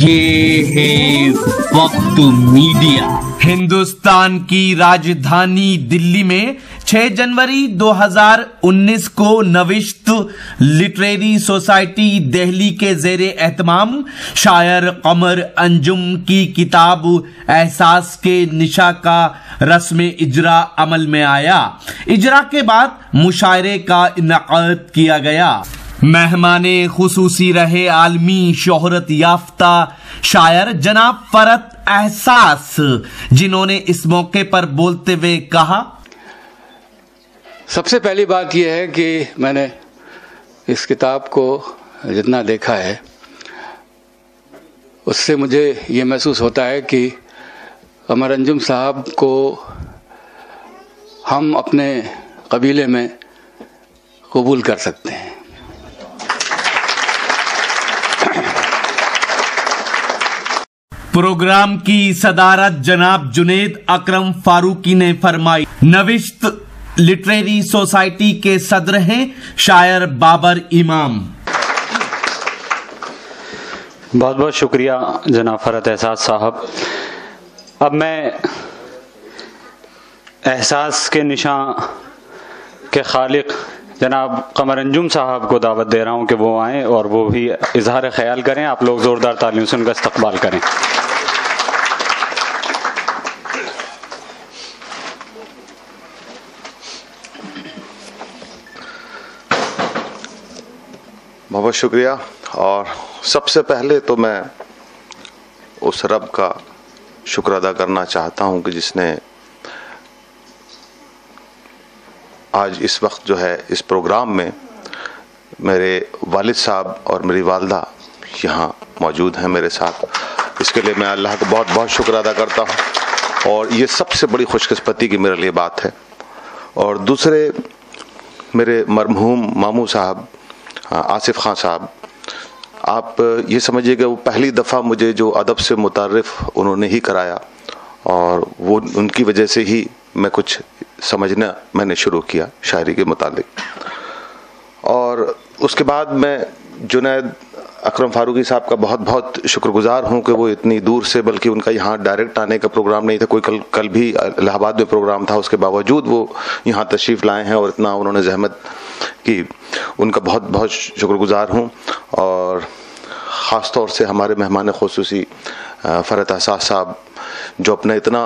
ये है वक्त मीडिया। हिंदुस्तान की राजधानी दिल्ली में 6 जनवरी 2019 को नविश्त लिटरेरी सोसाइटी दिल्ली के ज़ेरे एहतमाम शायर कमर अंजुम की किताब एहसास के निशा का रस्म इजरा अमल में आया। इजरा के बाद मुशायरे का इनकाद किया गया। मेहमाने खुसूसी रहे आलमी शोहरत याफ्ता शायर जनाब फरत एहसास, जिन्होंने इस मौके पर बोलते हुए कहा, सबसे पहली बात यह है कि मैंने इस किताब को जितना देखा है उससे मुझे ये महसूस होता है कि कमर अंजुम साहब को हम अपने कबीले में कबूल कर सकते हैं। प्रोग्राम की सदारत जनाब जुनेद अकरम फारूकी ने फरमाई। नविश्त लिटरेरी सोसाइटी के सदर हैं शायर बाबर इमाम। बहुत बहुत शुक्रिया जनाब फरत एहसास साहब। अब मैं एहसास के निशान के खालिक जनाब कमर अंजुम साहब को दावत दे रहा हूं कि वो आएँ और वो भी इजहार ख्याल करें। आप लोग जोरदार तालियों से उनका इस्तकबाल करें। बहुत शुक्रिया। और सबसे पहले तो मैं उस रब का शुक्र अदा करना चाहता हूं कि जिसने आज इस वक्त जो है इस प्रोग्राम में मेरे वालिद साहब और मेरी वालदा यहाँ मौजूद हैं मेरे साथ। इसके लिए मैं अल्लाह को बहुत बहुत शुक्र अदा करता हूँ और ये सबसे बड़ी खुशकिस्मती की मेरे लिए बात है। और दूसरे मेरे मरहूम मामू साहब आसिफ खान साहब, आप ये समझिए कि वो पहली दफ़ा मुझे जो अदब से मुतारिफ उन्होंने ही कराया और वो उनकी वजह से ही मैं कुछ समझना मैंने शुरू किया शायरी के मुतालिक। और उसके बाद मैं जुनैद अकरम फारूकी साहब का बहुत बहुत शुक्रगुजार हूँ कि वो इतनी दूर से, बल्कि उनका यहाँ डायरेक्ट आने का प्रोग्राम नहीं था, कोई कल भी इलाहाबाद में प्रोग्राम था, उसके बावजूद वो यहाँ तशरीफ़ लाए हैं और इतना उन्होंने जहमत की। उनका बहुत बहुत शुक्रगुजार हूँ। और ख़ास तौर से हमारे मेहमान खुसूसी फरत एहसास साहब, जो अपने इतना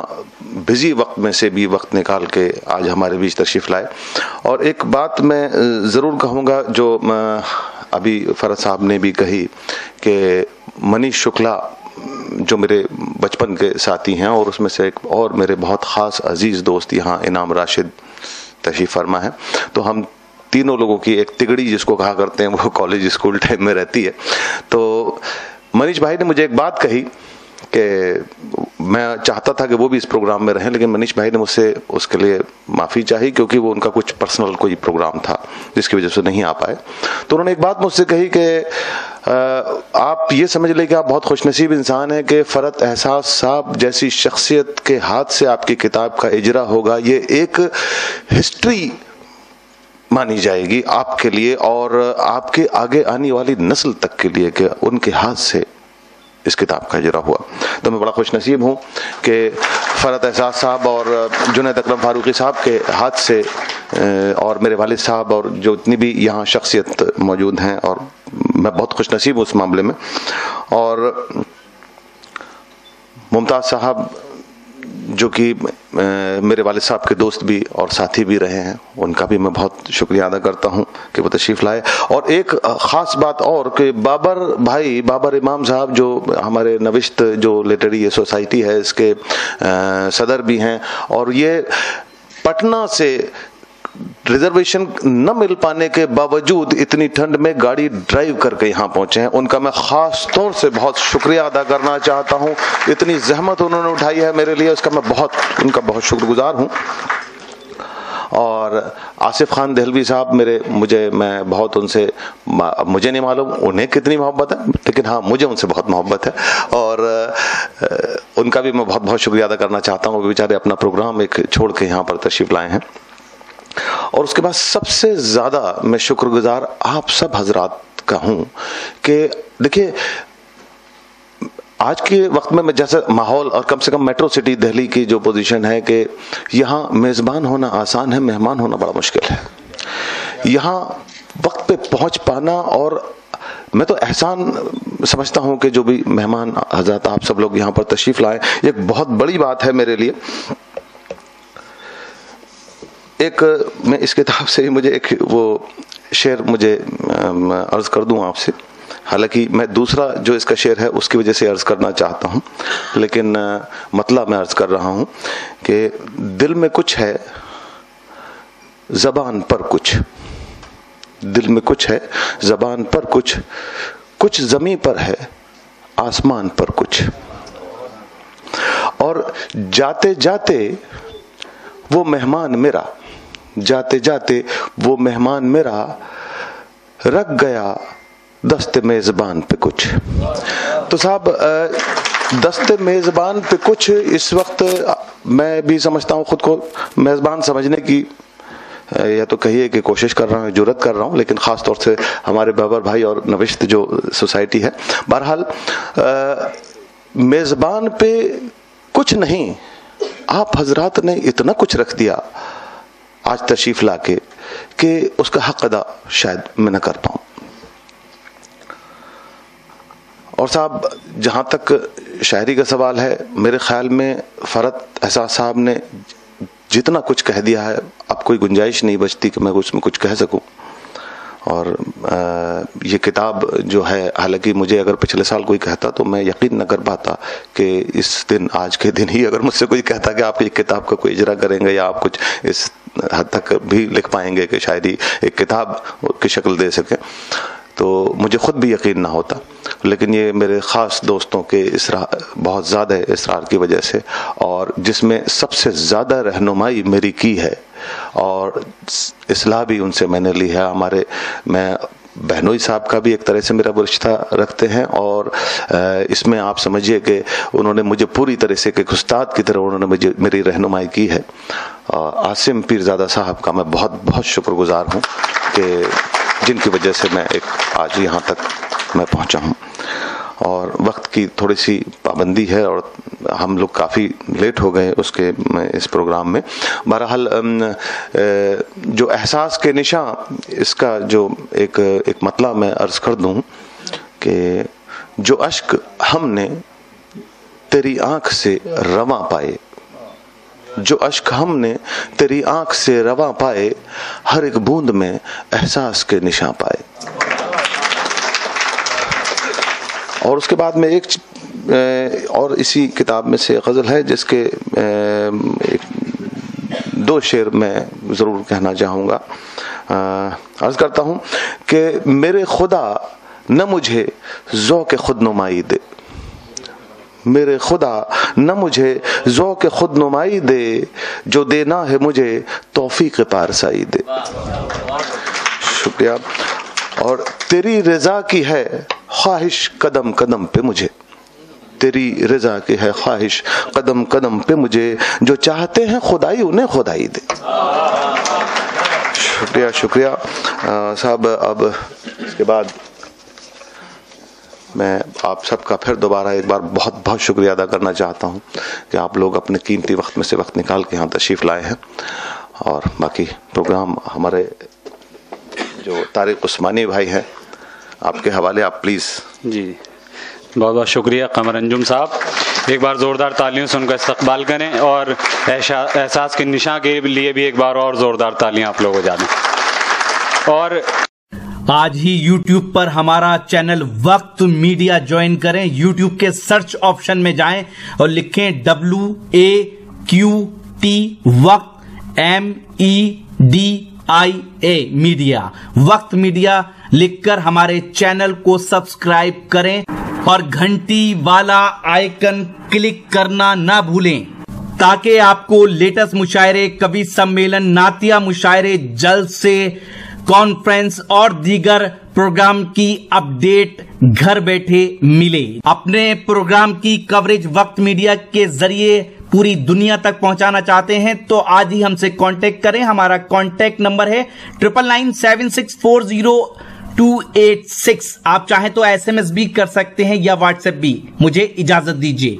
बिजी वक्त में से भी वक्त निकाल के आज हमारे बीच तशरीफ़ लाए। और एक बात मैं ज़रूर कहूँगा जो अभी फरत साहब ने भी कही कि मनीष शुक्ला जो मेरे बचपन के साथी हैं और उसमें से एक और मेरे बहुत ख़ास अजीज़ दोस्त यहाँ इनाम राशिद तशरीफ़ फरमा है, तो हम तीनों लोगों की एक तिगड़ी जिसको कहा करते हैं वो कॉलेज स्कूल टाइम में रहती है। तो मनीष भाई ने मुझे एक बात कही कि मैं चाहता था कि वो भी इस प्रोग्राम में रहें, लेकिन मनीष भाई ने मुझसे उसके लिए माफ़ी चाही क्योंकि वो उनका कुछ पर्सनल कोई प्रोग्राम था जिसकी वजह से नहीं आ पाए। तो उन्होंने एक बात मुझसे कही कि आप ये समझ लें कि आप बहुत खुशनसीब इंसान हैं कि फरत एहसास साहब जैसी शख्सियत के हाथ से आपकी किताब का इजरा होगा, ये एक हिस्ट्री मानी जाएगी आपके लिए और आपके आगे आने वाली नस्ल तक के लिए कि उनके हाथ से इस किताब का इजरा हुआ। तो मैं बड़ा खुशनसीब हूँ कि फरत एहसास साहब और जुनैद अकरम फारूकी साहब के हाथ से और मेरे वालिद साहब और जो इतनी भी यहाँ शख्सियत मौजूद हैं, और मैं बहुत खुशनसीब हूँ उस मामले में। और मुमताज़ साहब जो कि मेरे वालिद साहब के दोस्त भी और साथी भी रहे हैं, उनका भी मैं बहुत शुक्रिया अदा करता हूं कि वो तशरीफ़ लाए। और एक ख़ास बात और कि बाबर भाई, बाबर इमाम साहब जो हमारे नविश्त जो लिटरेरी सोसाइटी है इसके सदर भी हैं, और ये पटना से रिजर्वेशन न मिल पाने के बावजूद इतनी ठंड में गाड़ी ड्राइव करके यहाँ पहुंचे हैं, उनका मैं खास तौर से बहुत शुक्रिया अदा करना चाहता हूँ। इतनी जहमत उन्होंने उठाई है मेरे लिए, उसका मैं उनका बहुत शुक्रगुजार हूँ। और आसिफ खान देहलवी साहब मैं बहुत उनसे, मुझे नहीं मालूम उन्हें कितनी मोहब्बत है, लेकिन हाँ मुझे उनसे बहुत मोहब्बत है और उनका भी मैं बहुत बहुत शुक्रिया अदा करना चाहता हूँ। वो बेचारे अपना प्रोग्राम एक छोड़ के यहाँ पर तशरीफ़ लाए हैं। और उसके बाद सबसे ज़्यादा मैं शुक्रगुजार आप सब हजरात का हूँ कि देखिए آج کے وقت میں جیسے ماحول اور کم سے کم میٹرو سٹی دہلی کی جو پوزیشن ہے کہ یہاں میزبان ہونا آسان ہے، مہمان ہونا بڑا مشکل ہے. یہاں وقت پہ پہنچ پانا، اور میں تو احسان سمجھتا ہوں کہ جو بھی مہمان حضرات آپ سب لوگ یہاں پر تشریف لائیں، یہ ایک بہت بڑی بات ہے میرے لیے. ایک میں اس کتاب سے مجھے ایک وہ شعر مجھے عرض کر دوں آپ سے، حالانکہ میں دوسرا جو اس کا شعر ہے اس کی وجہ سے عرض کرنا چاہتا ہوں، لیکن مطلب میں عرض کر رہا ہوں کہ دل میں کچھ ہے زبان پر کچھ، دل میں کچھ ہے زبان پر کچھ، کچھ زمین پر ہے آسمان پر کچھ، اور جاتے جاتے وہ مہمان میرا، جاتے جاتے وہ مہمان میرا رکھ گیا دست میزبان پہ کچھ. تو صاحب دست میزبان پہ کچھ، اس وقت میں بھی سمجھتا ہوں خود کو میزبان سمجھنے کی یا تو کہیے کہ کوشش کر رہا ہوں، جرات کر رہا ہوں، لیکن خاص طور سے ہمارے بابر بھائی اور نوشت جو سوسائٹی ہے، بہرحال میزبان پہ کچھ نہیں، آپ حضرات نے اتنا کچھ رکھ دیا آج تشریف لا کے کہ اس کا حق ادا شاید میں نہ کر پاؤں. اور صاحب جہاں تک شاعری کا سوال ہے، میرے خیال میں فرحت احساس صاحب نے جتنا کچھ کہہ دیا ہے، اب کوئی گنجائش نہیں بچتی کہ میں اس میں کچھ کہہ سکوں. اور یہ کتاب جو ہے، حالانکہ مجھے اگر پچھلے سال کوئی کہتا تو میں یقین نہ کر پاتا کہ اس دن، آج کے دن ہی اگر مجھ سے کوئی کہتا کہ آپ ایک کتاب کا کوئی اجرا کریں گے یا آپ کچھ اس حد تک بھی لکھ پائیں گے کہ شاعری ایک کتاب کی شکل دے سکیں، تو مجھے خود بھی یقین نہ ہوتا. لیکن یہ میرے خاص دوستوں کے بہت زیادہ اصرار کی وجہ سے، اور جس میں سب سے زیادہ رہنمائی میری کی ہے اور اصلاح بھی ان سے میں نے لی ہے. میں بہنوئی صاحب کا بھی ایک طرح سے میرا رشتہ رکھتے ہیں، اور اس میں آپ سمجھیے کہ انہوں نے مجھے پوری طرح سے ایک استاد کی طرح انہوں نے میری رہنمائی کی ہے. عاصم پیرزادہ صاحب کا میں بہت بہت شکر گزار ہوں کہ جن کی وجہ سے میں آج یہاں تک میں پہنچا ہوں. اور وقت کی تھوڑی سی پابندی ہے اور ہم لوگ کافی لیٹ ہو گئے اس پروگرام میں. بہرحال جو احساس کے نشان، اس کا جو ایک مطلب میں عرض کر دوں کہ جو اشک ہم نے تیری آنکھ سے رواں پائے، جو اشک ہم نے تیری آنکھ سے رواں پائے، ہر ایک بوند میں احساس کے نشان پائے. اور اس کے بعد میں اور اسی کتاب میں سے غزل ہے جس کے دو شعر میں ضرور کہنا چاہوں گا. عرض کرتا ہوں کہ میرے خدا نہ مجھے ذوق خود نمائی دے، میرے خدا نہ مجھے ذوق خود نمائی دے، جو دینا ہے مجھے توفیق پارسائی دے. شکریہ. اور تیری رضا کی ہے خواہش قدم قدم پہ مجھے، تیری رضا کی ہے خواہش قدم قدم پہ مجھے، جو چاہتے ہیں خدائی انہیں خدائی دے. شکریہ شکریہ صاحب. اب اس کے بعد میں آپ سب کا پھر دوبارہ ایک بار بہت بہت شکریہ ادا کرنا چاہتا ہوں کہ آپ لوگ اپنے قیمتی وقت میں سے وقت نکال کے یہاں تشریف لائے ہیں. اور باقی پروگرام ہمارے جو طارق عثمانی بھائی ہیں، آپ کے حوالے آپ پلیز. جی بہت بہت شکریہ قمر انجم صاحب. ایک بار زوردار تالیوں سے ان کا استقبال کریں، اور احساس کے نشان کے لیے بھی ایک بار اور زوردار تالیاں آپ لوگ ہو جائیں. اور آج ہی یوٹیوب پر ہمارا چینل وقت میڈیا جوائن کریں. یوٹیوب کے سرچ آپشن میں جائیں اور لکھیں WAQT وقت MEDIA میڈیا، وقت میڈیا لکھ کر ہمارے چینل کو سبسکرائب کریں اور گھنٹی والا آئیکن کلک کرنا نہ بھولیں تاکہ آپ کو لیٹسٹ مشاعرے، کوی سمیلن، نعتیہ مشاعرے، جلسے، کانفرنس اور دیگر پروگرام کی اپڈیٹ گھر بیٹھے ملے. اپنے پروگرام کی کوریج وقت میڈیا کے ذریعے پوری دنیا تک پہنچانا چاہتے ہیں تو آج ہی ہم سے کانٹیکٹ کریں. ہمارا کانٹیکٹ نمبر ہے 99976402 286. آپ چاہیں تو SMS بھی کر سکتے ہیں یا واٹس ایپ بھی. مجھے اجازت دیجیے.